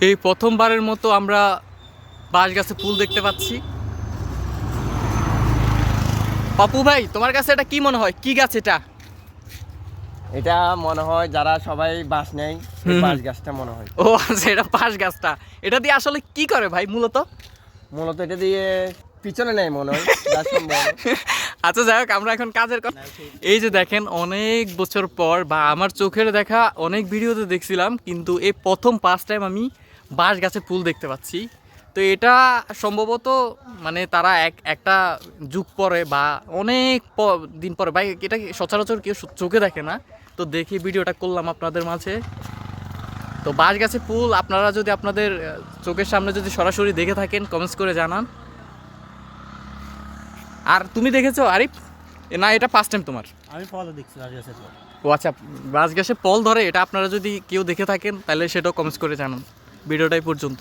এই প্রথমবারের মতো আমরা বাঁশ গাছে ফুল দেখতে পাচ্ছি। পাপু ভাই, তোমার কাছে এটা কি মনে হয়, কি গাছ এটা? এটা মনে হয় যারা সবাই বাঁশ নেয় বাঁশ গাছটা মনে হয়। ও আচ্ছা, এটা বাঁশ গাছটা। এটা দিয়ে আসলে কি করে ভাই মূলত? মূলত এটা দিয়ে পিছনে নেয় মনে হয় যা সম্ভব। আচ্ছা যাই হোক, আমরা এখন কাজের কথা। এই যে দেখেন, অনেক বছর পর বা আমার চোখের দেখা অনেক ভিডিওতে দেখছিলাম, কিন্তু এই প্রথম ফার্স্ট টাইম আমি বাঁশ গাছে ফুল দেখতে পাচ্ছি। তো এটা সম্ভবত মানে তারা একটা যুগ পরে বা অনেক দিন পরে, ভাই এটা সচরাচর কেউ চোখে দেখে না, তো দেখি ভিডিওটা করলাম আপনাদের মাঝে। তো বাঁশ গাছে ফুল আপনারা যদি আপনাদের চোখের সামনে যদি সরাসরি দেখে থাকেন, কমেন্টস করে জানান। আর তুমি দেখেছো আরিফ? না, এটা ফার্স্ট টাইম তোমার? আমি পলা দেখছি বাঁশ গাছের পর। ও আচ্ছা, বাঁশ গাছে ফল ধরে, এটা আপনারা যদি কেউ দেখে থাকেন তাহলে সেটাও কমেন্টস করে জানান। ভিডিওটাই পর্যন্ত।